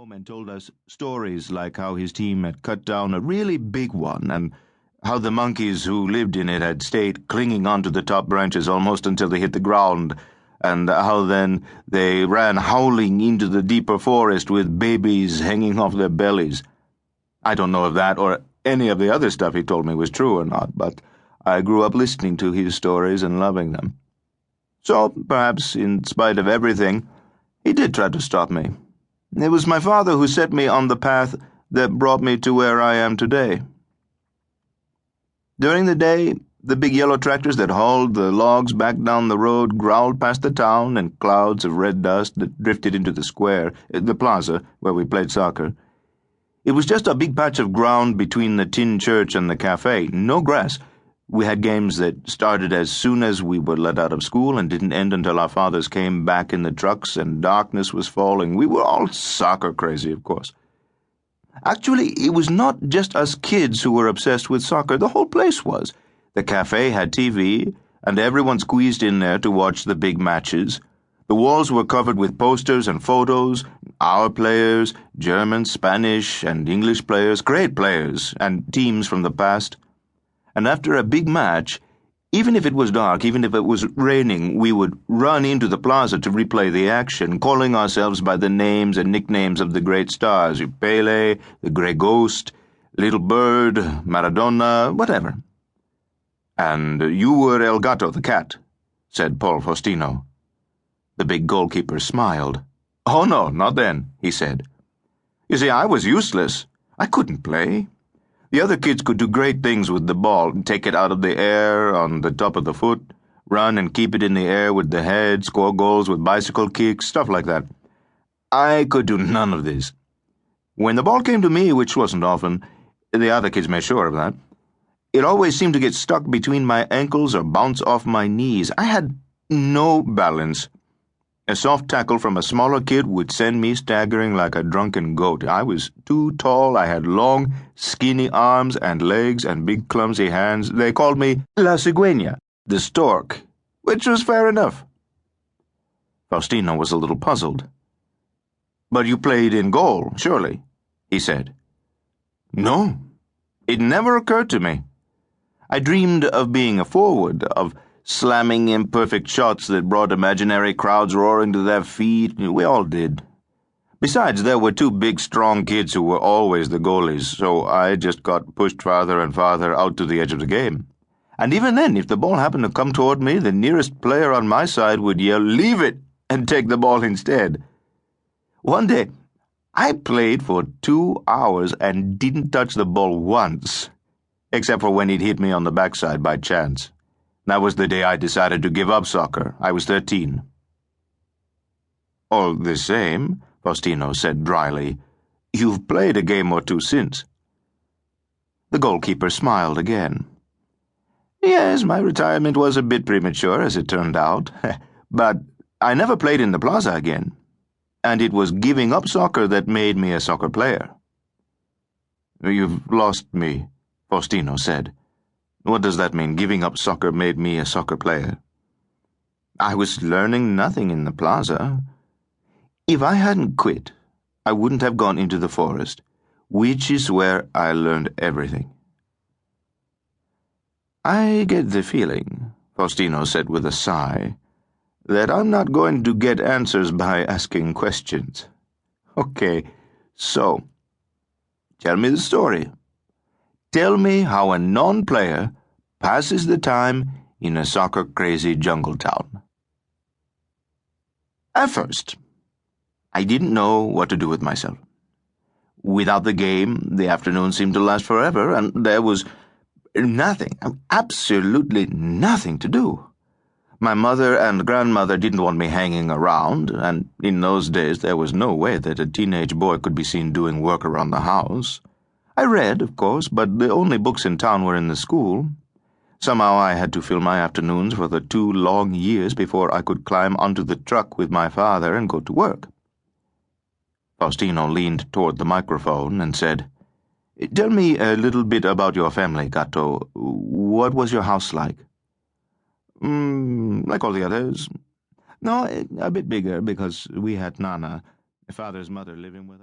home and told us stories like how his team had cut down a really big one and how the monkeys who lived in it had stayed clinging onto the top branches almost until they hit the ground, and how then they ran howling into the deeper forest with babies hanging off their bellies. I don't know if that or any of the other stuff he told me was true or not, but I grew up listening to his stories and loving them. So, perhaps, in spite of everything, he did try to stop me. It was my father who set me on the path that brought me to where I am today. During the day, the big yellow tractors that hauled the logs back down the road growled past the town in clouds of red dust that drifted into the square, the plaza, where we played soccer. It was just a big patch of ground between the tin church and the cafe, no grass. We had games that started as soon as we were let out of school and didn't end until our fathers came back in the trucks and darkness was falling. We were all soccer crazy, of course. Actually, it was not just us kids who were obsessed with soccer. The whole place was. The cafe had TV, and everyone squeezed in there to watch the big matches. The walls were covered with posters and photos, our players, German, Spanish, and English players, great players, and teams from the past. And after a big match, even if it was dark, even if it was raining, we would run into the plaza to replay the action, calling ourselves by the names and nicknames of the great stars, Pele, the Grey Ghost, Little Bird, Maradona, whatever. And you were El Gato, the cat, said Paul Faustino. The big goalkeeper smiled. Oh, no, not then, he said. You see, I was useless. I couldn't play. The other kids could do great things with the ball, take it out of the air on the top of the foot, run and keep it in the air with the head, score goals with bicycle kicks, stuff like that. I could do none of this. When the ball came to me, which wasn't often, the other kids made sure of that, it always seemed to get stuck between my ankles or bounce off my knees. I had no balance. A soft tackle from a smaller kid would send me staggering like a drunken goat. I was too tall, I had long, skinny arms and legs and big clumsy hands. They called me La Cigüeña, the stork, which was fair enough. Faustino was a little puzzled. But you played in goal, surely, he said. No, it never occurred to me. I dreamed of being a forward, of slamming imperfect shots that brought imaginary crowds roaring to their feet. We all did. Besides, there were two big, strong kids who were always the goalies, so I just got pushed farther and farther out to the edge of the game. And even then, if the ball happened to come toward me, the nearest player on my side would yell, "Leave it!" and take the ball instead. One day, I played for 2 hours and didn't touch the ball once, except for when it hit me on the backside by chance. That was the day I decided to give up soccer. I was 13. All the same, Faustino said dryly, you've played a game or two since. The goalkeeper smiled again. Yes, my retirement was a bit premature, as it turned out, but I never played in the plaza again, and it was giving up soccer that made me a soccer player. You've lost me, Faustino said. What does that mean? Giving up soccer made me a soccer player. I was learning nothing in the plaza. If I hadn't quit, I wouldn't have gone into the forest, which is where I learned everything. I get the feeling, Faustino said with a sigh, that I'm not going to get answers by asking questions. Okay, so, tell me the story. Tell me how a non-player passes the time in a soccer-crazy jungle town. At first, I didn't know what to do with myself. Without the game, the afternoon seemed to last forever, and there was nothing, absolutely nothing to do. My mother and grandmother didn't want me hanging around, and in those days there was no way that a teenage boy could be seen doing work around the house. I read, of course, but the only books in town were in the school. Somehow I had to fill my afternoons for the 2 long years before I could climb onto the truck with my father and go to work. Faustino leaned toward the microphone and said, Tell me a little bit about your family, Gato. What was your house like? Like all the others. No, a bit bigger because we had Nana, father's mother, living with us.